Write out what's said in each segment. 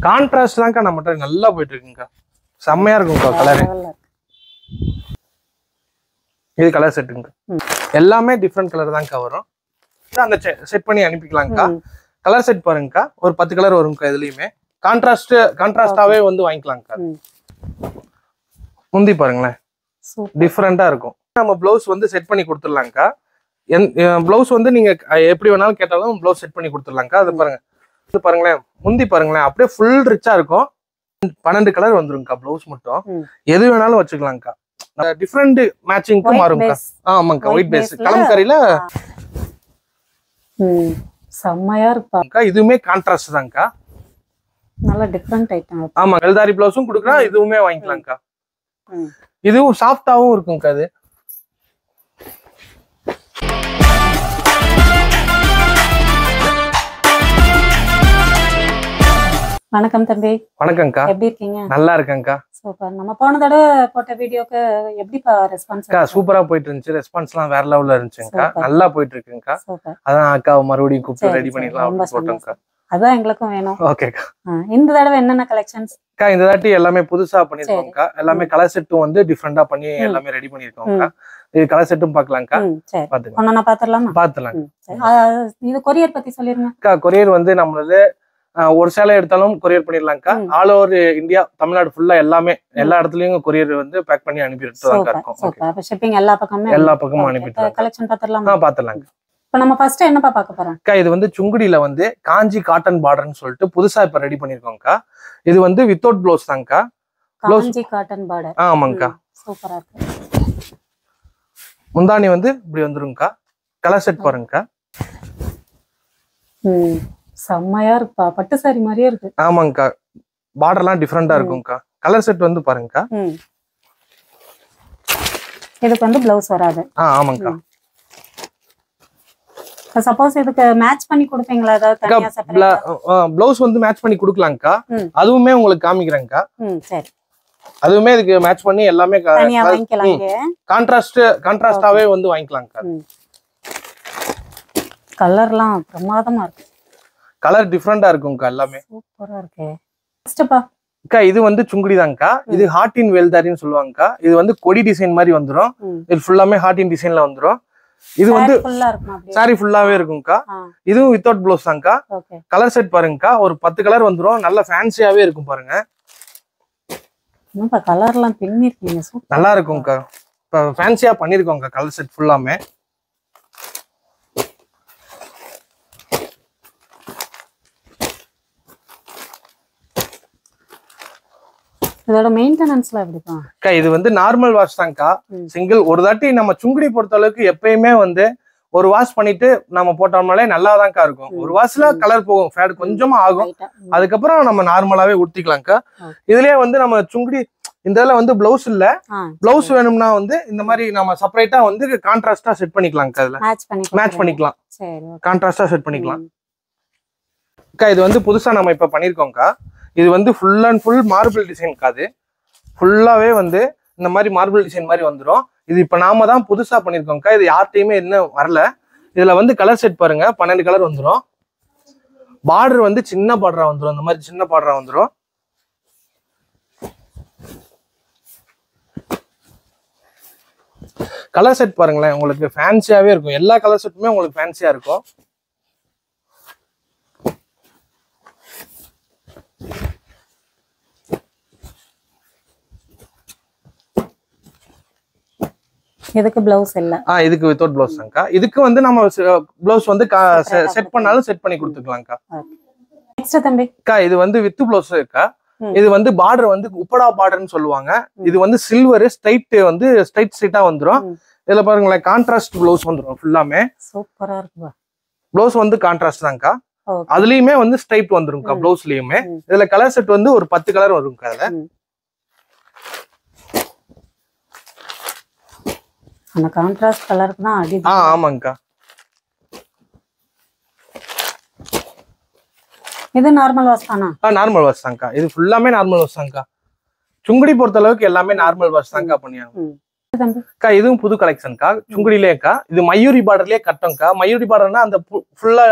Contrast தான்க்கா நம்மகிட்ட நல்லா போயிட்டு இருக்குங்கக்கா. செம்மையா இருக்கும்க்கா கலரு. இது கலர் செட்டுங்க. எல்லாமே டிஃப்ரெண்ட் கலர் தான்க்கா வரும். அந்த செட் பண்ணி அனுப்பிக்கலாம்க்கா. கலர் செட் பாருங்கக்கா, ஒரு 10 கலர் வரும்க்கா. இதுலயுமே கான்ட்ராஸ்டாவே வந்து வாங்கிக்கலாம்க்கா. முந்தி பாருங்களேன், டிஃப்ரெண்டா இருக்கும். நம்ம பிளவுஸ் வந்து செட் பண்ணி கொடுத்துடலாம்க்கா. பிளவுஸ் வந்து நீங்க எப்படி வேணாலும் கேட்டாலும் பிளவுஸ் செட் பண்ணி கொடுத்துடலாம்க்கா. அது பாருங்க, இது பாருங்களேன், முந்தி பாருங்களேன், அப்படியே ஃபுல் ரிச்சா இருக்கும். 12 கலர் வந்துருங்கக்கா. பிளவுஸ் மட்டும் எது வேணாலும் வச்சுக்கலாம்க்கா. டிஃப்ரெண்ட் மேட்சிங்க்கு மாறும்க்கா. ஆமாங்கக்கா, ஒயிட் பேஸ் கலம்கரியில செம்மையா இருப்பாங்க. இதுவுமே கான்ட்ராஸ்ட் தான்க்கா. நல்ல டிஃப்ரெண்ட் ஐட்டம். ஆமா, எல்தாரி பிளவுஸும் கொடுக்குறோம், இதுவுமே வாங்கிக்கலாம்க்கா. இதுவும் சாஃப்டாவும் இருக்கும்க்கா. அது வணக்கம் தம்பி. வணக்கம்க்கா. எப்படி இருக்கீங்க? நல்லா இருக்கேன்க்கா. சூப்பர். நம்ம போன தடவை போட்ட வீடியோக்கு எப்படிப்பா ரெஸ்பான்ஸ்? சூப்பரா போயிட்டு இருந்துச்சு. ரெஸ்பான்ஸ்லாம் வேற லெவல்ல இருந்துச்சுங்கக்கா. நல்லா போயிட்டு இருக்குங்கக்கா. அதான் அக்கா மறுபடியும் கூப்பிட்டு ரெடி பண்ணிடலாம் போட்டோம்க்கா. அதான் எங்களுக்கும் வேணும். ஓகேக்கா. இந்த தடவை என்னென்ன கலெக்ஷன்ஸ்? இந்த தாட்டி எல்லாமே புதுசா பண்ணிருக்கோம்க்கா. எல்லாமே கலர் செட்டும் வந்து டிஃப்ரெண்டா பண்ணி எல்லாமே ரெடி பண்ணிருக்கோம்க்கா. இது கலர் செட்டும் பாக்கலாம்க்கா. பாத்துக்கலாம். பாத்துடலாமா? பாத்துலாம். இது கொரியர் பத்தி சொல்லிருங்க. கொரியர் வந்து நம்மளது ஒரு சேலை எடுத்தாலும் கொரியர் பண்ணிடலாம்க்கா. ஆல் ஓவர் இந்தியா, தமிழ்நாடு ஃபுல்லா எல்லாமே எல்லா இடத்துலயும் கொரியர் வந்து பேக் பண்ணி அனுப்பிட்டு தான் இருக்கும். ஷிப்பிங் எல்லா பக்கமும் அனுப்பிட்டு கலெக்ஷன் பாத்துடலாமா? பாத்துலாம்க்கா. இப்ப நம்ம ஃபர்ஸ்ட் என்னப்பா பார்க்க போறோம்? இது வந்து சுங்குடியில வந்து காஞ்சி காட்டன் பார்டர்னு சொல்லிட்டு புதுசா இப்ப ரெடி பண்ணிருக்கோம்க்கா. இது வந்து வித்தவுட் ப்ளவுஸ் தான்க்கா. காஞ்சி காட்டன் பார்டர். ஆமாங்கக்கா. சூப்பரா இருக்கு. முந்தானி வந்து இப்படி வந்துருங்கக்கா. Colour set பாருங்கக்கா. செம்மையா இருக்குப்பா. பட்டு சாரி மாதிரியே இருக்கு. ஆமாங்கக்கா. பார்டர்லாம் டிஃப்ரெண்டா இருக்கும்க்கா. கலர் செட் வந்து பாருங்கக்கா. இதுக்கு வந்து பிளவுஸ் வராது. ஆமாங்கக்கா. சப்போஸ் இதுக்கு மேட்ச் பண்ணி கொடுப்பீங்களா? ஏதாவது தனியா செப்பரேட்டா பிளவுஸ் வந்து மேட்ச் பண்ணி கொடுக்கலாம்க்கா. அதுவுமே உங்களுக்கு காமிக்கிறேன்க்கா. சரி. அதுவுமே இதுக்கு மேட்ச் பண்ணி எல்லாமே தனியா வாங்கிக்கலாங்க. கான்ட்ராஸ்டாவே வந்து வாங்கிக்கலாம்க்கா. கலர்லாம் பிரமாதமா இருக்கு. கலர் டிஃப்ரெண்டா இருக்கும்க்கா. எல்லாமே சூப்பரா இருக்கு. நெக்ஸ்ட்ப்பா இது வந்து சுங்குடி தான்க்கா. இது ஹார்ட் இன் வெல்தாரின்னு சொல்லுவாங்கக்கா. இது வந்து கொடி டிசைன் மாதிரி வந்துரும். இது ஃபுல்லாமே ஹார்ட் இன் டிசைன்ல வந்துரும். இது வந்து சாரி ஃபுல்லாவே இருக்கும்க்கா. இதுவும் வித்தவுட் ப்ளவுஸ் தான்க்கா. கலர் செட் பாருங்கக்கா. ஒரு 10 கலர் வந்துரும். நல்ல ஃபேன்சியாவே இருக்கும் பாருங்க. கலர்லாம் பின்னிருக்கீங்க. நல்லா இருக்கும்க்கா. இப்ப ஃபேன்சியா பண்ணிருக்கோம்க்கா கலர் செட் ஃபுல்லாமே. இதோட மெயின்டெனன்ஸ்லாம் எப்படிப்பா? இது வந்து நார்மல் வாஷ் தான்க்கா. சிங்கிள் ஒரு தாட்டி நம்ம சுங்குடி பொறுத்த அளவுக்கு எப்பயுமே வந்து ஒரு வாஷ் பண்ணிட்டு நம்ம போட்டோம்னாலே நல்லா தான்க்கா இருக்கும். ஒரு வாஷ்ல கலர் போகும், ஃபேட் கொஞ்சமா ஆகும். அதுக்கப்புறம் நம்ம நார்மலாவே ஊத்திக்கலாம்க்கா. இதுலயே வந்து நம்ம சுங்குடி இந்த இதுல வந்து பிளவுஸ் இல்ல. பிளவுஸ் வேணும்னா வந்து இந்த மாதிரி நம்ம செப்பரேட்டா வந்து கான்ட்ராஸ்டா செட் பண்ணிக்கலாம்க்கா. இதுல மேட்ச் பண்ணிக்கலாம். கான்ட்ராஸ்டா செட் பண்ணிக்கலாம். இது வந்து புதுசா நம்ம இப்ப பண்ணிருக்கோம்க்கா. இது வந்து ஃபுல் அண்ட் ஃபுல் மார்பிள் டிசைன்க்கா. அது ஃபுல்லாவே வந்து இந்த மாதிரி மார்பிள் டிசைன் மாதிரி வந்துடும். இது இப்ப நாம தான் புதுசா பண்ணிருக்கோம்க்கா. இது யார்ட்டையுமே இன்னும் வரல. இதுல வந்து கலர் செட் பாருங்க, 12 கலர் வந்துடும். பார்டர் வந்து சின்ன பார்டரா வந்துடும். இந்த மாதிரி சின்ன பார்டரா வந்துடும். கலர் செட் பாருங்களேன், உங்களுக்கு ஃபேன்சியாவே இருக்கும். எல்லா கலர் செட்டுமே உங்களுக்கு ஃபேன்சியா இருக்கும். இதுக்கு பிளவுஸ் இல்ல. இதுக்கு வித்தவுட் பிளவுஸ் தான்க்கா. இதுக்கு வந்து நம்ம பிளவுஸ் வந்து செட் பண்ணாலும் செட் பண்ணி கொடுத்துக்கலாம்க்கா. நெக்ஸ்ட் தம்பி இது வந்து வித் பிளவுஸ் இருக்கா. இது வந்து பார்டர் வந்து உப்படா பார்டர்னு சொல்லுவாங்க. இது வந்து சில்வர் ஸ்ட்ரைட் வந்து ஸ்ட்ரைட்டா வந்துரும். இதுல பாருங்களேன், கான்ட்ராஸ்ட் பிளவுஸ் வந்துரும். ஃபுல்லாமே சூப்பரா இருக்கு. பிளவுஸ் வந்து கான்ட்ராஸ்ட் தான்க்கா. அதுலயுமே வந்து ஸ்ட்ரைட் வந்துரும்க்கா. பிளவுஸ்லயுமே இதுல கலர் செட் வந்து ஒரு 10 கலர் வரும்க்கா. அதுல அந்த கான்ட்ராஸ்ட் கலருக்கு தான் அடி. ஆமாங்கக்கா. இது நார்மல் வாஷ் தானா? நார்மல் வாஷ் தான்க்கா. இது ஃபுல்லாமே நார்மல் வாஷ் தான்க்கா. சுங்குடி பொறுத்த அளவுக்கு எல்லாமே நார்மல் வாஷ் தான்க்கா பண்ணியாங்க. இதுவும் புது கலெக்ஷன்க்கா. சுங்குடிலேக்கா. இது மயூரி பார்டர்லயே கட்டம்க்கா. மயூரி பார்டர்னா அந்த ஃபுல்லா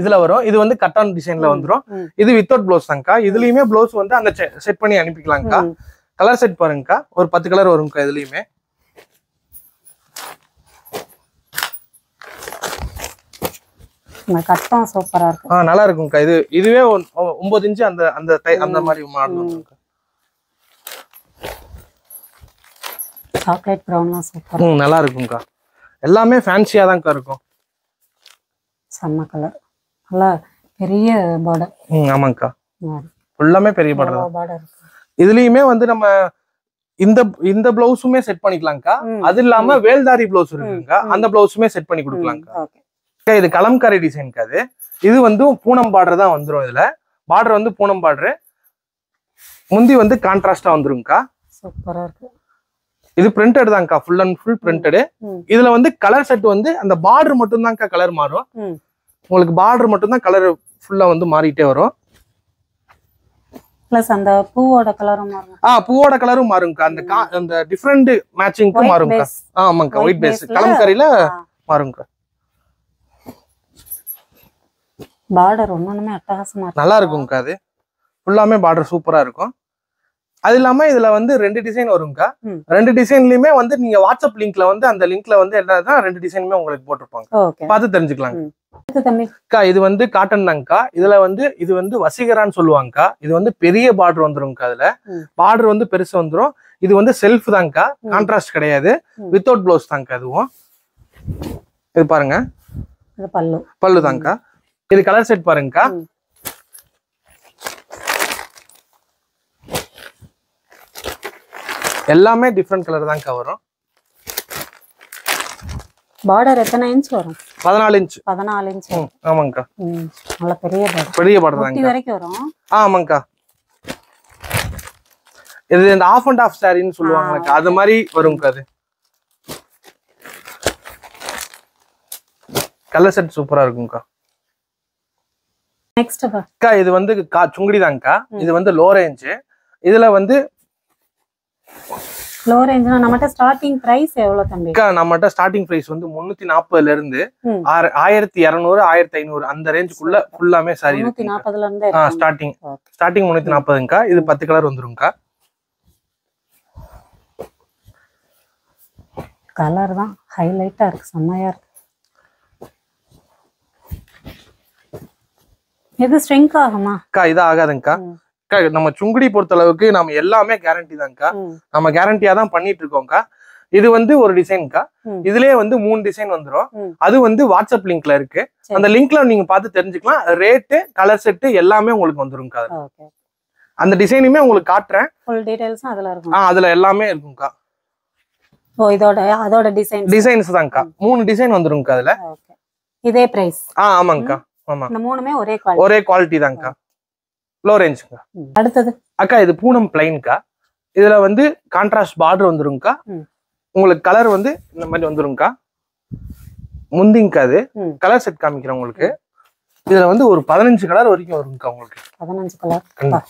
இதுல வரும். இது வந்து கட்டான் டிசைன்ல வந்துரும். இது வித்தவுட் ப்ளவுஸ் தான்க்கா. இதுலயுமே ப்ளவுஸ் வந்து அந்த செட் பண்ணி அனுப்பிக்கலாம்க்கா. கலர் செட் பாருங்கக்கா, ஒரு 10 கலர் வரும்க்கா. இதுலயுமே கட்டம் சூப்பரா இருக்கு. நல்லா இருக்கும்க்கா. இதுவே 9 இன்ச் அந்த மாதிரி மாடல் வந்துரும்க்கா. சாக்லேட் பிரவுன்லாம் சூப்பர். நல்லா இருக்கும்க்கா. எல்லாமே ஃபேன்சியா தான்க்கா இருக்கும். செம்ம கலர், நல்லா பெரிய பார்டர். ஆமாங்கக்கா, ஃபுல்லாமே பெரிய பார்டர். இதுலயுமே வந்து நம்ம இந்த பிளவுஸுமே செட் பண்ணிக்கலாம்க்கா. அது இல்லாம வேல்தாரி பிளவுஸ் இருக்குங்கக்கா, அந்த பிளவுஸுமே செட் பண்ணி கொடுக்கலாம்க்கா. இது கலம்காரி டிசைன்க்கு. இது வந்து பூனம் பார்டர் தான் வந்துரும். இதுல பார்டர் வந்து பூனம் பார்டர், முந்தி வந்து கான்ட்ராஸ்டா வந்துரும்க்கா. சூப்பரா இருக்கு. இது பிரிண்டட் தான்க்கா, ஃபுல் அண்ட் ஃபுல் பிரிண்டட். இதுல வந்து கலர் செட் வந்து அந்த பார்டர் மட்டும் தான்க்கா கலர் மாறும். உங்களுக்கு பார்டர் மட்டும் தான் கலர் ஃபுல்லா வந்து மாறிட்டே வரும். பிளஸ் அந்த பூவோட கலரும் மாறும். பூவோட கலரும் மாறும்க்கா. அந்த டிஃபரண்ட் மேட்சிங்க்கு மாறும்க்கா. ஆமாங்கக்கா, ஒயிட் பேஸ் கலம்காரியில மாறும்க்கா. பார்டர் ஒண்ணுமே அட்டகாசமா இருக்கு, நல்லா இருக்கும்க்கா. அது ஃபுல்லாமே பார்டர் சூப்பரா இருக்கும். அது இல்லாம இதுல வந்து 2 டிசைன் வரும்க்கா. 2 டிசைன்லயுமே வந்து நீங்க வாட்ஸ்அப் லிங்க்ல வந்து அந்த லிங்க்ல வந்து என்னதான் 2 டிசைனுமே உங்களுக்கு போட்டிருப்பாங்க, பார்த்து தெரிஞ்சுக்கலாங்க. இது வந்து காட்டன் தான்க்கா. இது வந்து வசீகரான்னு சொல்லுவாங்கக்கா. இது வந்து பெரிய பார்டர் வந்துரும்க்கா. அதுல பார்டர் வந்து பெருசு வந்துரும். இது வந்து செல்ஃப் தான்க்கா, கான்ட்ராஸ்ட் கிடையாது, வித்தவுட் ப்ளவுஸ் தான்க்கா. அதுவும் இது பாருங்க, பல்லு தான்க்கா. இது கலர் செட் பாருங்கக்கா. எல்லாமே டிஃபரண்ட் கலர் தான்க்கா வரும். பார்டர் எத்தனை இன்ச் வரும்? 14 இன்ச். 14 இன்ச். ஆமாங்கக்கா, நல்ல பெரிய பார்டர் தான்க்கா. வரைக்கும் வரும். ஆமாங்கக்கா. இது இந்த ஆஃப் அண்ட் ஆஃப் சாரின்னு சொல்லுவாங்கக்கா, அது மாதிரி வரும்க்கா. அது கலர் செட் சூப்பரா இருக்கும்க்கா. நெக்ஸ்ட் அக்கா, இது வந்து சுங்குடி தான்க்கா. இது வந்து லோ ரேஞ்ச். இதுல வந்து லோ ரேஞ்ச்னா நம்மட்ட ஸ்டார்டிங் பிரைஸ் எவ்வளவு தம்பி? அக்கா, நம்மட்ட ஸ்டார்டிங் பிரைஸ் வந்து 340ல இருந்து 1200 1500 அந்த ரேஞ்சுக்குள்ள ஃபுல்லாமே சாரி இருக்கு. 340ல இருந்து ஸ்டார்டிங் 340ங்கக்கா. இது 10 கலர் வந்துரும்க்கா. கலர் தான் ஹைலைட்டா இருக்கு, செம்மையா இருக்கு. இது ஸ்ட்ரிங்க் ஆகுமா? அக்கா, இது ஆகாதுங்கக்கா. நம்ம சுங்குடி பொறுத்த அளவுக்கு நம்ம எல்லாமே கேரண்டி தான்க்கா. நம்ம கேரண்டியா தான் பண்ணிட்டு இருக்கோம்க்கா. இது வந்து ஒரு டிசைன்க்கா. இதுலயே வந்து 3 டிசைன் வந்துரும். அது வந்து வாட்ஸ்அப் லிங்க்ல இருக்கு. அந்த லிங்க்ல நீங்க பார்த்து தெரிஞ்சுக்கலாம். ரேட்டு, கலர் செட்டு எல்லாமே உங்களுக்கு வந்துரும்க்கா. அந்த டிசைனுமே உங்களுக்கு காட்டுறேன். ஃபுல் டீடைல்ஸ் அதுல இருக்கும். அதுல எல்லாமே இருக்கும்க்கா. அதோட டிசைன்ஸ் தான்க்கா. 3 டிசைன் வந்துரும்க்கா அதுல. இதே பிரைஸ்? ஆமாங்கக்கா. ஆமா, இந்த மூணுமே ஒரே குவாலிட்டி தான்க்கா. லோ ரேஞ்சுக்கா. அடுத்தது அக்கா, இது பூனம் பிளைன்க்கா. இதுல வந்து கான்ட்ராஸ்ட் பார்டர் வந்துரும்க்கா. உங்களுக்கு கலர் வந்து இந்த மாதிரி வந்துரும்க்கா. முந்திங்கக்கா. அது கலர் செட் காமிக்கிறேன் உங்களுக்கு. இதுல வந்து ஒரு 15 கலர் வரைக்கும் வரும்க்கா உங்களுக்கு. 15 கலர்.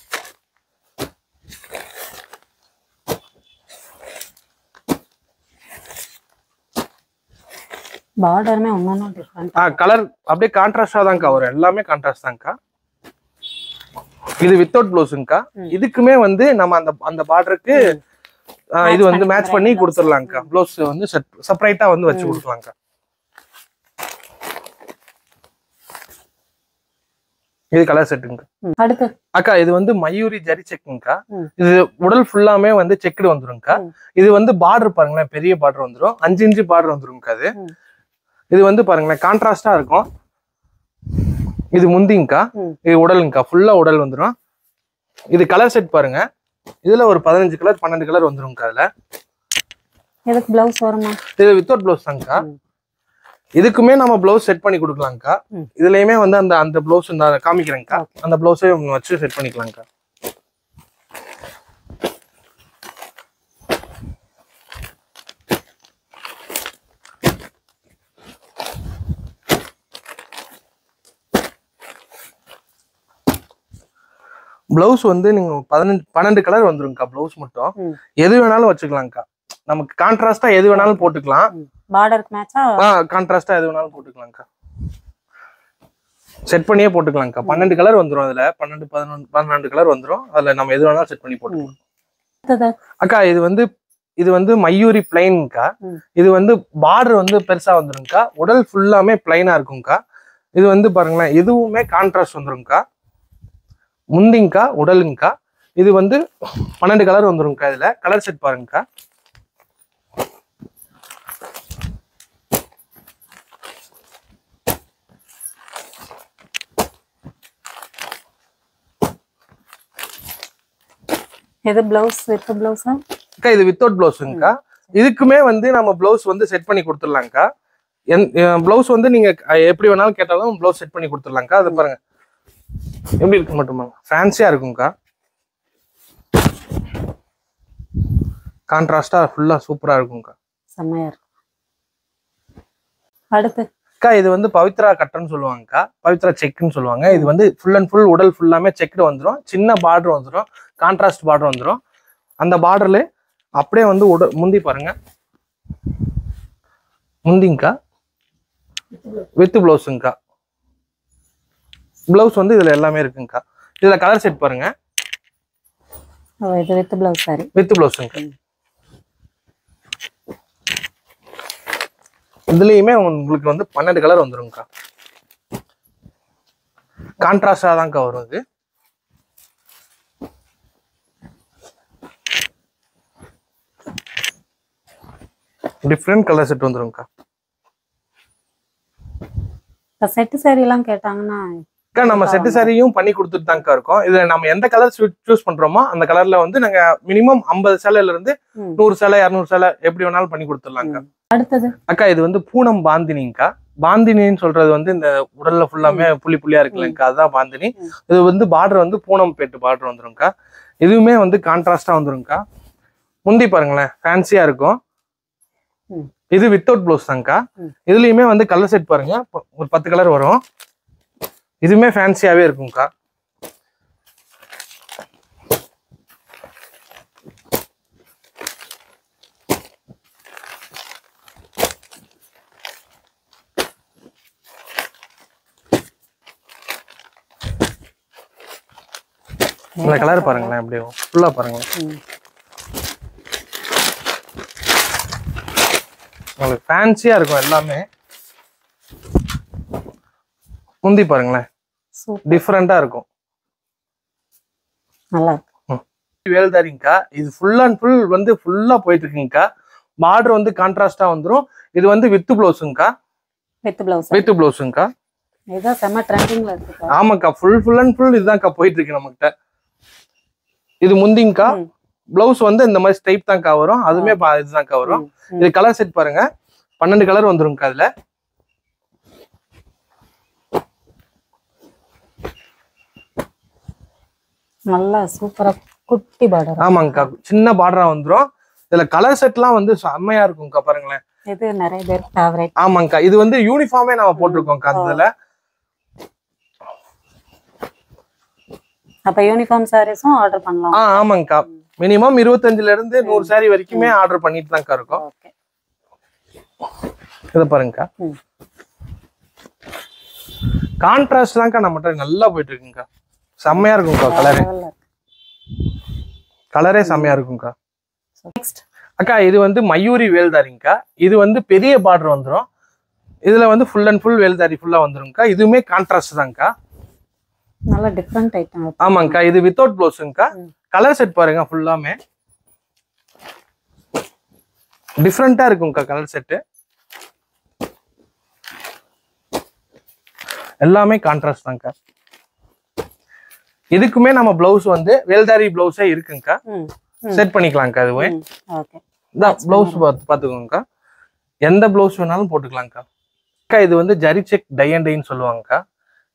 பார்டர்மே ஒண்ணொண்ணு டிஃபரண்ட். கலர் அப்படியே கான்ட்ராஸ்டா தான்க்கா வரும். எல்லாமே கான்ட்ராஸ்ட் தான்க்கா. இது வித்தவுட் ப்ளவுஸ்ங்கக்கா. இதுக்குமே வந்து நம்ம அந்த பார்டருக்கு இது வந்து மேட்ச் பண்ணி கொடுத்துடலாம்க்கா. ப்ளவுஸ் வந்து செப்பரேட்டா வந்து வச்சு கொடுக்கலாம்க்கா. இது கலர் செட்டுங்க. அடுத்து அக்கா, இது வந்து மயூரி ஜரி செக்குங்கக்கா. இது உடல் ஃபுல்லாமே வந்து செக்குடு வந்துரும்க்கா. இது வந்து பார்டர் பாருங்களேன், பெரிய பார்டர் வந்துரும். 5 இன்ச் பார்டர் வந்துரும்க்கா. இது வந்து பாருங்களேன், கான்ட்ராஸ்டா இருக்கும். இது முந்திங்கக்கா. இது உடலுங்கக்கா, ஃபுல்லா உடல் வந்துடும். இது கலர் செட் பாருங்க. இதுல ஒரு 15 கலர் 12 கலர் வந்துரும்க்கா. அதுல இதுக்கு பிளவுஸ் வருமா? இது வித்தவுட் பிளவுஸ் தான்க்கா. இதுக்குமே நம்ம பிளவுஸ் செட் பண்ணி கொடுக்கலாம்க்கா. இதுலயுமே வந்து அந்த பிளவுஸ் நான் காமிக்கிறேன்க்கா. அந்த பிளவுஸே வச்சு செட் பண்ணிக்கலாம்க்கா. பிளவுஸ் வந்து நீங்க 12 கலர் வந்துருங்கக்கா. பிளவுஸ் மட்டும் எது வேணாலும் வச்சுக்கலாம்க்கா. நமக்கு கான்ட்ராஸ்டா எது வேணாலும் போட்டுக்கலாம். பார்டருக்கு மேட்சா கான்ட்ராஸ்டா எது வேணாலும் போட்டுக்கலாம்க்கா. செட் பண்ணியே போட்டுக்கலாம்க்கா. 12 கலர் வந்துரும். அதுல 12 கலர் வந்துரும். அதுல நம்ம எது வேணாலும் செட் பண்ணி போட்டுக்கலாம். அக்கா இது வந்து மயூரி பிளைன்க்கா. இது வந்து பார்டர் வந்து பெருசா வந்துருங்கக்கா. உடல் ஃபுல்லாமே பிளைனா இருக்கும்க்கா. இது வந்து பாருங்களேன், எதுவுமே கான்ட்ராஸ்ட் வந்துருங்கக்கா. முந்திங்கக்கா, உடலுங்கக்கா. இது வந்து 12 கலர் வந்துருங்கக்கா. இதுல கலர் செட் பாருங்கக்கா. இது ப்ளவுஸ் வித் ப்ளவுஸா? அக்கா இது வித்தவுட் ப்ளவுஸுங்கக்கா. இதுக்குமே வந்து நம்ம ப்ளவுஸ் வந்து செட் பண்ணி கொடுத்துடலாம்க்கா. ப்ளவுஸ் வந்து நீங்க எப்படி வேணாலும் கேட்டாலும் ப்ளவுஸ் செட் பண்ணி கொடுத்துடலாம்க்கா. அது பாருங்க எப்படி இருக்கு மட்டுமா, ஃபேன்சியா இருக்கும்க்கா. கான்ட்ராஸ்டா ஃபுல்லா சூப்பரா இருக்கும்க்கா. செம்மையா இருக்கு. அடுத்து அக்கா இது வந்து பவித்ரா கட்டன்னு சொல்லுவாங்கக்கா. பவித்ரா செக்குன்னு சொல்லுவாங்க. இது வந்து ஃபுல் அண்ட் ஃபுல் உடல் ஃபுல்லாமே செக்குடு வந்துடும். சின்ன பார்டர் வந்துடும், கான்ட்ராஸ்ட் பார்டர் வந்துடும். அந்த பார்டர்ல அப்படியே வந்து முந்தி பாருங்க, முந்திங்கக்கா வித் பிளவுஸுங்கக்கா. பிளவுஸ் வந்து இதுல எல்லாமே இருக்குங்கக்கா. இதுல கலர் செட் பாருங்க. இது வித் ப்ளவுஸ் சாரி. வித் பிளவுஸுங்கக்கா. இதுலயுமே உங்களுக்கு வந்து 12 கலர் வந்துருங்கக்கா. கான்ட்ராஸ்டா தான்க்கா வரும். இது டிஃப்ரெண்ட் கலர் செட் வந்துருங்கக்கா. செட்டு சாரி எல்லாம் கேட்டாங்கன்னா நம்ம செட்டு சாரியும் பண்ணி கொடுத்துட்டு தான்க்கா இருக்கோம். இதுல நம்ம எந்த கலர் சூஸ் பண்றோமோ அந்த கலர்ல வந்து நாங்க மினிமம் 50 சேலையில இருந்து 100 சேலை 200 சேலை எப்படி வேணாலும் பண்ணி கொடுத்துடலாம்க்கா. அடுத்தது அக்கா இது வந்து பூனம் பாந்தினிங்கக்கா. பாந்தினின்னு சொல்றது வந்து இந்த உடல்ல ஃபுல்லாமே புள்ளி புள்ளியா இருக்குல்லங்கக்கா, அதுதான் பாந்தினி. இது வந்து பார்டர் வந்து பூனம் பேட்டு பார்டர் வந்துருங்கக்கா. இதுவுமே வந்து கான்ட்ராஸ்டா வந்துருங்கக்கா. முந்தி பாருங்களேன், ஃபேன்சியா இருக்கும். இது வித்தவுட் ப்ளவுஸ் தான்க்கா. இதுலயுமே வந்து கலர் செட் பாருங்க, ஒரு 10 கலர் வரும். இதுவுமே ஃபேன்சியாவே இருக்கும்க்கா. இந்த கலர் பாருங்களேன், அப்படியே ஃபுல்லா பாருங்களேன். உங்களுக்கு ஃபேன்சியா இருக்கும் எல்லாமே. முந்தி பாருங்களேன், டிஃபரெண்டா இருக்கும். நல்லா இருக்கு. வேல்தாரிங்கக்கா. இது ஃபுல் அண்ட் ஃபுல் வந்து ஃபுல்லா போயிட்டு இருக்குங்கக்கா. பார்டர் வந்து கான்ட்ராஸ்டா வந்துரும். இது வந்து வித் ப்ளவுஸுங்கக்கா. வித் ப்ளவுஸுங்கக்கா. இதான் செம ட்ரெண்டிங்ல இருக்கு. ஆமாக்கா, ஃபுல் அண்ட் ஃபுல் இதுதான்க்கா போயிட்டு இருக்கு நம்மகிட்ட. இது முந்திங்கக்கா. பிளவுஸ் வந்து இந்த மாதிரி ஸ்டைப் தான்க்கா வரும். அதுமே இதுதான்க்கா வரும். இது கலர் செட் பாருங்க, 12 கலர் வந்துருங்கக்கா. அதுல நல்லா சூப்பரா குட்டி பார்டர். ஆமாங்கக்கா, சின்ன பார்டரா வந்துரும். இதுல கலர் செட்லாம் வந்து செம்மையா இருக்கும்க்கா. பாருங்களேன், இது நிறைய பேர் ஃபேவரட். ஆமாங்கக்கா, இது வந்து யூனிஃபார்மே நாம போட்டிருக்கோம்க்கா. அதுல அப்ப யூனிஃபார்ம் சாரீஸும் ஆர்டர் பண்ணலாம். ஆமாங்கக்கா, மினிமம் 25ல இருந்து 100 சாரி வரைக்குமே ஆர்டர் பண்ணிட்டு தான்க்கா இருக்கோம். இத பாருங்கக்கா, கான்ட்ராஸ்ட் தான்க்கா நம்மகிட்ட நல்லா போயிட்டு இருக்குங்கக்கா. செம்மையா இருக்கும்க்கா. கலரே செம்மையா இருக்கும்க்கா. அக்கா இது வந்து மயூரி வேல்தாரிங்கக்கா. இது வந்து பெரிய பார்டர் வந்துடும். இதுல வந்து ஃபுல் அண்ட் ஃபுல் வேல்தாரி ஃபுல்லா வந்துருங்கக்கா. இதுவுமே கான்ட்ராஸ்ட் தான்க்கா. நல்ல டிஃபரெண்ட் ஐட்டம். ஆமாங்கக்கா, இது வித்தவுட் ப்ளவுஸுங்கக்கா. கலர் செட் பாருங்க, ஃபுல்லாமே டிஃப்ரெண்டா இருக்கும்க்கா. கலர் செட்டு எல்லாமே கான்ட்ராஸ்ட் தான்க்கா. இதுக்குமே நம்ம பிளவுஸ் வந்து வேல்தாரி பிளவுஸே இருக்குங்கக்கா. செட் பண்ணிக்கலாம்க்கா. இதுவே பிளவுஸ் பாத்துக்கோங்கக்கா. எந்த பிளவுஸ் வேணாலும் போட்டுக்கலாம்க்கா. அக்கா இது வந்து ஜரி செக் டை அண்ட் டைன்னு சொல்லுவாங்கக்கா.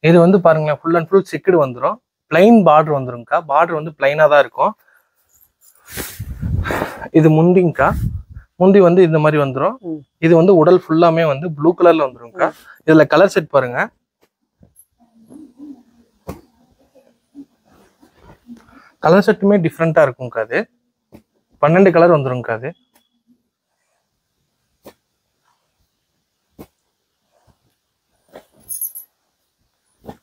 இது வந்து பாருங்களேன், ஃபுல் அண்ட் ஃபுல் செக்குடு வந்துடும். பிளைன் பார்டர் வந்துருங்கக்கா. பார்டர் வந்து பிளைனா தான் இருக்கும். இது முந்திங்கக்கா. முந்தி வந்து இந்த மாதிரி வந்துடும். இது வந்து உடல் ஃபுல்லாமே வந்து ப்ளூ கலர்ல வந்துருங்கக்கா. இதுல கலர் செட் பாருங்க. கலர் செட்டுமே டிஃப்ரெண்டா இருக்கும்க்கா. அது 12 கலர் வந்துருங்கக்கா. அது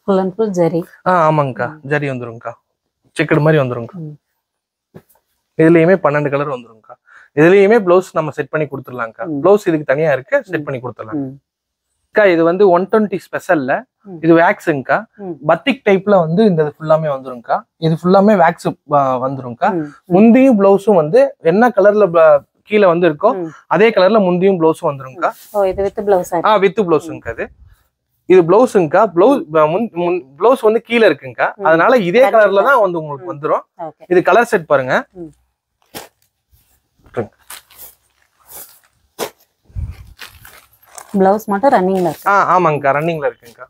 ஃபுல் அண்ட் ஃபுல் ஜரி. ஆமாங்கக்கா, ஜரி வந்துருங்கக்கா, செக்குடு மாதிரி வந்துருங்கக்கா. இதுலயுமே 12 கலர் வந்துருங்கக்கா. இதுலயுமே ப்ளவுஸ் நம்ம செட் பண்ணி கொடுத்துடலாம்க்கா. ப்ளவுஸ் இதுக்கு தனியா இருக்கு, செட் பண்ணி கொடுத்துடலாம். இது வந்து 120 ஸ்பெஷல்ல, இது வேக்ஸுங்கக்கா. பத்திக் டைப்ல வந்து இந்த ஃபுல்லாமே வந்துருங்கக்கா. இது ஃபுல்லாமே வேக்ஸ் வந்துருங்கக்கா. முந்தியும் ப்ளவுஸும் வந்து என்ன கலர்ல கீழே வந்து இருக்கோ அதே கலர்ல முந்தியும் ப்ளவுஸும் வந்துருங்கக்கா. இது வித் ப்ளவுஸ். வித் ப்ளவுஸுங்கக்கா. இது ப்ளவுஸுங்கக்கா. ப்ளவுஸ் வந்து கீழே இருக்குங்கக்கா. அதனால இதே கலர்ல தான் வந்து உங்களுக்கு வந்துரும். இது கலர் செட் பாருங்க. ப்ளவுஸ் மட்டும் ரன்னிங்ல இருக்கு. ஆமாங்கக்கா, ரன்னிங்ல இருக்குங்கக்கா.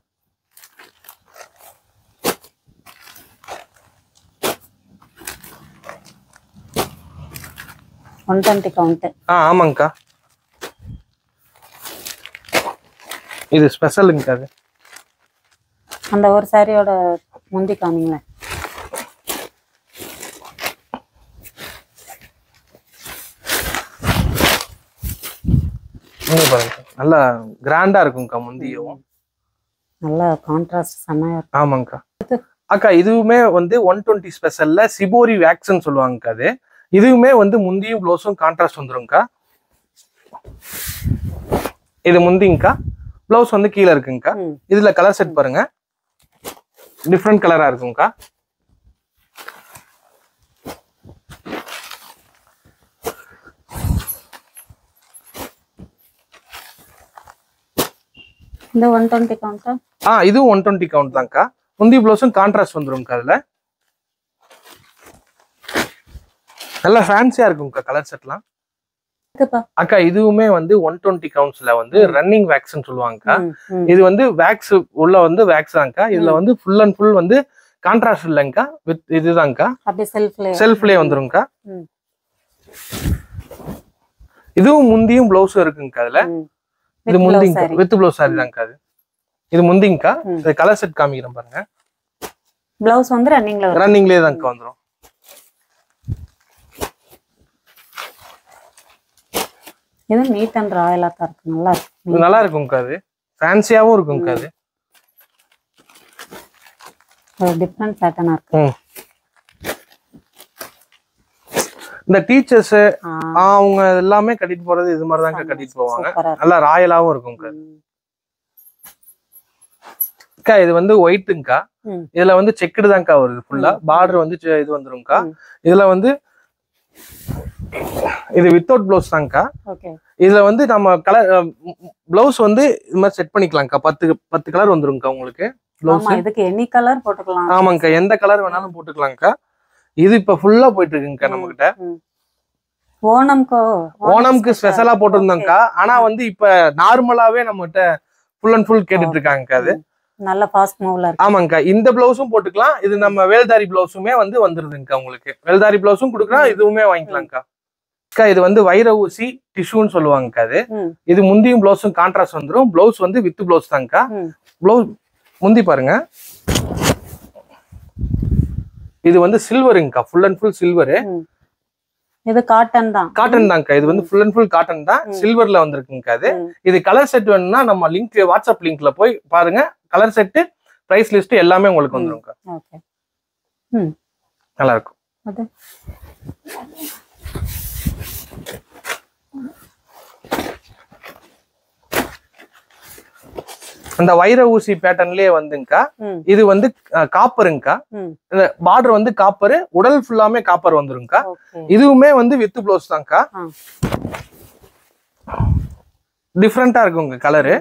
கவுண்ட். ஆமாங்கக்கா. இது ஸ்பெஷலுங்கக்கா. அது அந்த ஒரு சாரியோட முந்தி காமிங்களேன். பாருங்க, நல்லா கிராண்டா இருக்கும்க்கா. முந்தியும் நல்லா கான்ட்ராஸ்ட் செமையா இருக்கு. ஆமாங்கக்கா. அக்கா இதுவுமே வந்து 120 ஸ்பெஷல்ல சிபோரி வேக்ஸ்ன்னு சொல்லுவாங்கக்கா. அது இதுவுமே வந்து முந்தியும் ப்ளவுஸும் கான்ட்ராஸ்ட் வந்துருங்கக்கா. இது முந்திங்கக்கா, ப்ளவுஸ் வந்து கீழே இருக்குங்கக்கா. இதுல கலர் செட் பாருங்க, டிஃப்ரெண்ட் கலரா இருக்குங்கக்கா. இந்த 120 கவுண்டா? இதுவும் 120 கவுண்ட் தான்க்கா. முந்தி ப்ளவுஸும் கான்ட்ராஸ்ட் வந்துருங்கக்கா. அதுல நல்லா ஃபேன்சியா இருக்கும்க்கா கலர் செட்லாம். அக்கா இதுவுமே வந்து 120 கவுண்ட்ஸ்ல வந்து ரன்னிங் வேக்ஸ்ன்னு சொல்லுவாங்கக்கா. இது வந்து வேக்ஸ் உள்ள வந்து வேக்ஸ் தான்க்கா. இதுல வந்து ஃபுல் அண்ட் ஃபுல் வந்து கான்ட்ராஸ்ட் இல்லைங்கக்கா, வித் இதுதான்க்கா. செல்ஃப்லயே வந்துருங்கக்கா. இதுவும் முந்தியும் ப்ளவுஸும் இருக்குங்கக்கா. அதுல இது முந்திங்க வித் ப்ளவுஸ் சாரி தான்க்கா. அது இது முந்திங்கக்கா. இது கலர் செட் காமிக்கிறேன் பாருங்க. ப்ளவுஸ் வந்து ரன்னிங்லயே தான்க்கா வந்துரும். இது நீட் அண்ட் ராயலா தான் இருக்கு. நல்லா இருக்கு. நல்லா இருக்கும்க்கா. அது ஃபேன்சியாவும் இருக்கும்க்கா. அது ஒரு டிஃபரண்ட் பேட்டர்னா இருக்கு. இந்த டீச்சர்ஸ் அவங்க எல்லாமே கட்டிட்டு போறது இது மாதிரி தான்க்கா கட்டிட்டு போவாங்க. நல்லா ராயலாவும் இருக்கும்க்கா. அக்கா இது வந்து ஒயிட்டுங்கக்கா. இதுல வந்து செக்குடு தான்க்கா வருது ஃபுல்லா. பார்டர் வந்து இது வந்துரும்க்கா. இதுல வந்து இது வித்தவுட் ப்ளவுஸ் தான்க்கா. இதுல வந்து நம்ம கலர் ப்ளவுஸ் வந்து இது மாதிரி செட் பண்ணிக்கலாம்க்கா. 10 கலர் வந்துரும்க்கா உங்களுக்கு ப்ளவுஸ். இதுக்கு எனி கலர் போட்டுக்கலாம். ஆமாங்கக்கா, எந்த கலர் வேணாலும் போட்டுக்கலாம்க்கா. இது இப்ப ஃபுல்லா போயிட்டு இருக்குங்கக்கா நம்ம கிட்ட. ஓணம்க்கு ஸ்பெஷலா போட்டிருந்தோம்க்கா. ஆனா வந்து இப்ப நார்மலாவே நம்ம கிட்ட ஃபுல் அண்ட் ஃபுல் கேட்டுட்டு இருக்காங்கக்கா. அது நல்ல ஃபாஸ்ட் மூவ்ல இருக்கு. ஆமாங்கக்கா, இந்த ப்ளவுஸும் போட்டுக்கலாம். இது நம்ம வேல்தாரி ப்ளவுஸுமே வந்து வந்துருதுங்கக்கா. உங்களுக்கு வேல்தாரி ப்ளவுஸும் கொடுக்கலாம், இதுவுமே வாங்கிக்கலாம்க்கா. அக்கா இது வந்து வைர ஊசி டிஷ்யூன்னு சொல்லுவாங்கக்கா. அது இது முந்தியும் ப்ளவுஸும் கான்ட்ராஸ்ட் வந்துரும். ப்ளவுஸ் வந்து வித் ப்ளவுஸ் தான்க்கா. ப்ளவுஸ் முந்தி பாருங்க. இது வந்து சில்வருங்கக்கா, ஃபுல் அண்ட் ஃபுல் சில்வரு. இது காட்டன் தான். காட்டன் தான்க்கா. இது வந்து ஃபுல் அண்ட் ஃபுல் காட்டன் தான், சில்வர்ல வந்திருக்குங்கக்கா. அது இது கலர் செட் வேணும்னா நம்ம லிங்க் வாட்ஸ்அப் லிங்க்ல போய் பாருங்க. கலர் செட்டு, பிரைஸ் லிஸ்ட் எல்லாமே உங்களுக்கு வந்துரும்க்கா. நல்லா இருக்கும். அந்த வைர ஊசி பேட்டர்ன்லயே வந்துங்கக்கா. இது வந்து காப்பருங்கக்கா. பார்டர் வந்து காப்பரு, உடல் ஃபுல்லாமே காப்பர் வந்துருங்கக்கா. இதுவுமே வந்து வித் ப்ளவுஸ் தான்க்கா. டிஃப்ரெண்டா இருக்குங்க கலரு.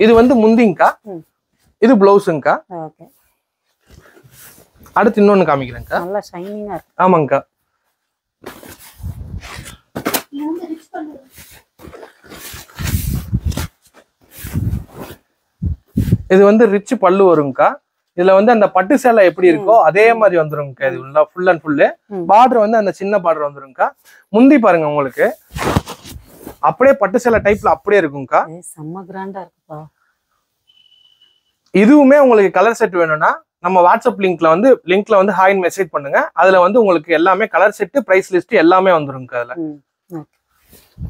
இது வந்து முந்திங்கக்கா. இது ப்ளவுஸுங்கக்கா. அடுத்து இன்னொன்னு காமிக்கிறேன்க்கா. நல்லா ஷைனிங்கா இருக்கு. ஆமாங்கக்கா. இது வந்து ரிச் பல்லு வருங்கக்கா. இதுல வந்து அந்த பட்டு சேலை எப்படி இருக்கோ அதே மாதிரி வந்துருங்கக்கா. இது உள்ள ஃபுல் அண்ட் ஃபுல்லு. பார்டர் வந்து அந்த சின்ன பார்டர் வந்துருங்கக்கா. முந்தி பாருங்க, உங்களுக்கு அப்படியே பட்டு சேலை டைப்ல அப்படியே இருக்குங்கக்கா. செம்ம கிராண்டா இருக்குப்பா. இதுவுமே உங்களுக்கு கலர் செட் வேணும்னா நம்ம வாட்ஸ்அப் லிங்க்ல வந்து ஹாய்னு மெசேஜ் பண்ணுங்க. அதுல வந்து உங்களுக்கு எல்லாமே கலர் செட், பிரைஸ் லிஸ்ட் எல்லாமே வந்துருங்கக்கா. அதுல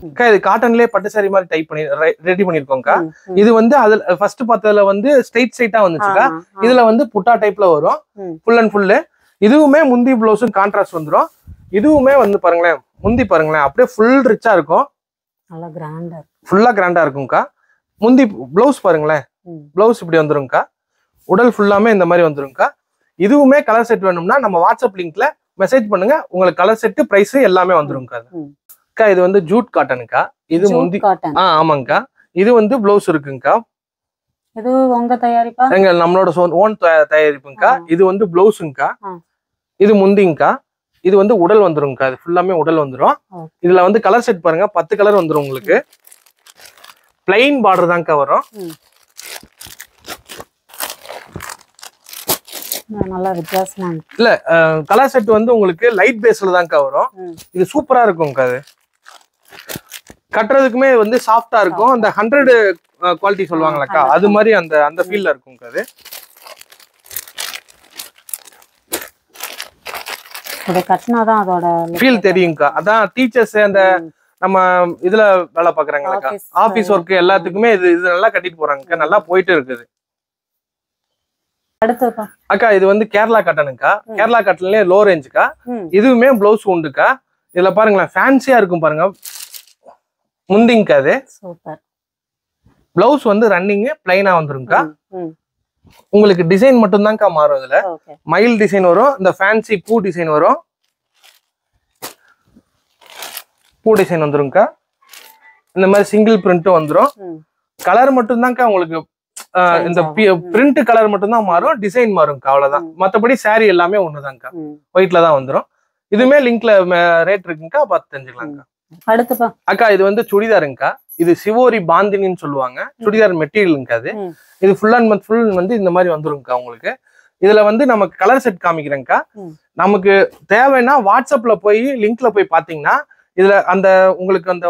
அக்கா இது காட்டன்லயே பட்டு சாரி மாதிரி டைப் பண்ணி ரெடி பண்ணிருக்கோம்க்கா. இது வந்து அதுல ஃபர்ஸ்ட் பார்த்ததுல வந்து ஸ்ட்ரைட்டா வந்துச்சுக்கா. இதுல வந்து புட்டா டைப்ல வரும் ஃபுல் அண்ட் ஃபுல்லு. இதுவுமே முந்தி பிளவுஸும் கான்ட்ராஸ்ட் வந்துடும். இதுவுமே வந்து பாருங்களேன், முந்தி பாருங்களேன் அப்படியே ஃபுல் ரிச்சா இருக்கும், ஃபுல்லா கிராண்டா இருக்கும்க்கா. முந்தி பிளவுஸ் பாருங்களேன், பிளவுஸ் இப்படி வந்துரும்க்கா. உடல் ஃபுல்லாமே இந்த மாதிரி வந்துரும்க்கா. இதுவுமே கலர் செட் வேணும்னா நம்ம வாட்ஸ்அப் லிங்க்ல மெசேஜ் பண்ணுங்க, உங்களுக்கு கலர் செட் பிரைஸ் எல்லாமே வந்துரும்க்கா. அக்கா இது வந்து ஜூட் காட்டனுக்கா. இது முந்தி ஆமாங்கக்கா. இது வந்து பிளவுஸ் இருக்குங்கக்கா. இது உங்க தயாரிப்பா? எங்க நம்மளோட ஓன் தயாரிப்புங்கக்கா. இது வந்து பிளவுஸுங்கக்கா. இது முந்திங்கக்கா. இது வந்து உடல் வந்துருங்கக்கா. இது ஃபுல்லாமே உடல் வந்துரும். இதுல வந்து கலர் செட் பாருங்க, 10 கலர் வந்துரும் உங்களுக்கு. பிளைன் பார்டர் தான்க்கா வரும். நல்லா வித்தியாசமா இல்ல கலர் செட் வந்து உங்களுக்கு லைட் பேஸ்ல தான்க்கா வரும். இது சூப்பரா இருக்கும்க்கா. அது கட்டுறதுக்குமே வந்து சாஃப்டா இருக்கும். அந்த 100 குவாலிட்டி சொல்லுவாங்களக்கா, அது மாதிரி அந்த ஃபீல்ல இருக்கும்க்கா. அது கட்டினாதான் அதோட ஃபீல் தெரியும்க்கா. அதான் டீச்சர்ஸ் அந்த நம்ம இதுல வேலை பாக்குறாங்கக்கா, ஆபீஸ் ஒர்க் எல்லாத்துக்குமே இது நல்லா கட்டிட்டு போறாங்கக்கா. நல்லா போயிட்டு இருக்குது. அக்கா இது வந்து கேரளா காட்டனுக்கா. கேரளா காட்டன்லயே லோ ரேஞ்சுக்கா. இதுவுமே பிளவுஸ் உண்டுக்கா. இதுல பாருங்களேன் ஃபேன்சியா இருக்கும் பாருங்க, முந்திங்கக்கா. அது பிளவுஸ் வந்து ரன்னிங் பிளைனா வந்துருங்கக்கா. உங்களுக்கு டிசைன் மட்டும் தான்க்கா மாறும். இதுல மயில் டிசைன் வரும், இந்த ஃபேன்சி பூ டிசைன் வரும், பூ டிசைன் வந்துருங்கக்கா. இந்த மாதிரி சிங்கிள் பிரிண்ட்டும் வந்துரும். கலர் மட்டும் தான்க்கா உங்களுக்கு இந்த பிரிண்ட் கலர் மட்டும் தான் மாறும், டிசைன் மாறும்க்கா, அவ்வளவுதான். மத்தபடி சாரி எல்லாமே ஒண்ணுதான்க்கா, ஒயிட்ல தான் வந்துரும். இதுமே லிங்க்ல ரேட் இருக்குங்கக்கா, பார்த்து தெரிஞ்சுக்கலாம்க்கா. அக்கா இது வந்து சுடிதாருங்கக்கா. இது சிவோரி பாந்தினின்னு சொல்லுவாங்க, சுடிதார் மெட்டீரியலுங்கக்கா. இது ஃபுல் அண்ட் ஃபுல் வந்து இந்த மாதிரி வந்துருங்கக்கா உங்களுக்கு. இதுல வந்து நமக்கு கலர் செட் காமிக்கிறேங்கக்கா. நமக்கு தேவைன்னா வாட்ஸ்அப்ல போய் லிங்க்ல போய் பாத்தீங்கன்னா இதுல அந்த உங்களுக்கு அந்த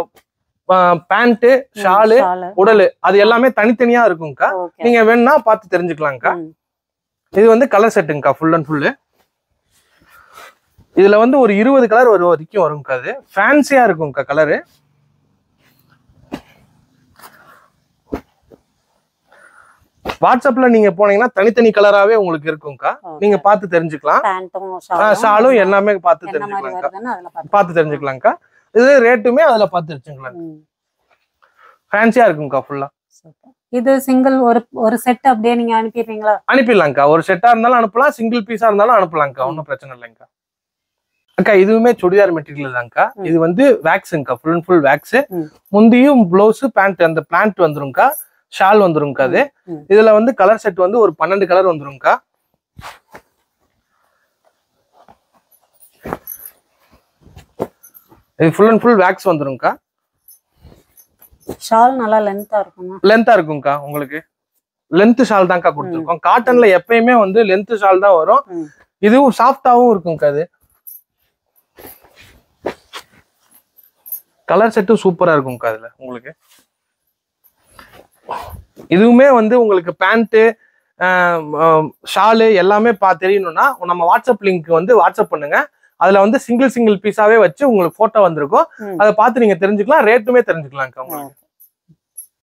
பேண்ட், ஷாலு, உடல் அது எல்லாமே தனித்தனியா இருக்கும்க்கா. நீங்க வேணும்னா பார்த்து தெரிஞ்சுக்கலாம்க்கா. இது வந்து கலர் செட்டுங்கக்கா, ஃபுல் அண்ட் ஃபுல்லு. இதுல வந்து ஒரு 20 கலர் வரைக்கும் வரும்க்கா. அது ஃபேன்சியா இருக்கும்க்கா கலரு. வாட்ஸ்அப்ல நீங்க போனீங்கன்னா தனித்தனி கலராவே உங்களுக்கு இருக்கும்க்கா. நீங்க பார்த்து தெரிஞ்சுக்கலாம். ஷாலும் எல்லாமே பார்த்து தெரிஞ்சுக்கலாம்க்கா. இது ரேட்டுமே அதுல பார்த்து தெரிஞ்சுக்கலாம். ஃபேன்சியா இருக்கும்க்கா ஃபுல்லா. இது சிங்கிள் ஒரு செட் அப்படியே நீங்க அனுப்பிடுவீங்களா? அனுப்பிடலாம்க்கா. ஒரு செட்டா இருந்தாலும் அனுப்பலாம், சிங்கிள் பீஸா இருந்தாலும் அனுப்பலாம்க்கா, ஒன்றும் பிரச்சனை இல்லைங்கக்கா. அக்கா இதுவுமே சுடிதார் மெட்டீரியல் தான்க்கா. இது வந்து வேக்ஸுங்கக்கா, ஃபுல் அண்ட் ஃபுல் வேக்ஸ். முந்தியும் பிளவுஸ் பேண்ட் அந்த பிளான்ட் வந்துரும்க்கா, ஷால் வந்துரும்க்கா. அது இதுல வந்து கலர் செட் வந்து ஒரு 12 கலர் வந்துரும்க்கா. இது ஃபுல் அண்ட் ஃபுல் வேக்ஸ் வந்துரும்க்கா. ஷால் நல்லா லென்த்தா இருக்குமா? லென்த்தா இருக்கும்க்கா. உங்களுக்கு லென்த் ஷால் தான்க்கா கொடுத்துருக்கோம். காட்டன்ல எப்பயுமே வந்து லென்த் ஷால் தான் வரும். இதுவும் சாஃப்டாவும் இருக்கும்க்கா. அது கலர் செட்டும் சூப்பரா இருக்கும்க்கா. அதுல உங்களுக்கு இதுவுமே வந்து உங்களுக்கு பேண்ட், ஷாலு எல்லாமே தெரியணும்னா நம்ம வாட்ஸ்அப் லிங்க் வந்து வாட்ஸ்அப் பண்ணுங்க. அதுல வந்து சிங்கிள் பீஸாவே வச்சு உங்களுக்கு போட்டோ வந்திருக்கும். அதை பார்த்து நீங்க தெரிஞ்சுக்கலாம், ரேட்டுமே தெரிஞ்சுக்கலாம்க்கா உங்களுக்கு.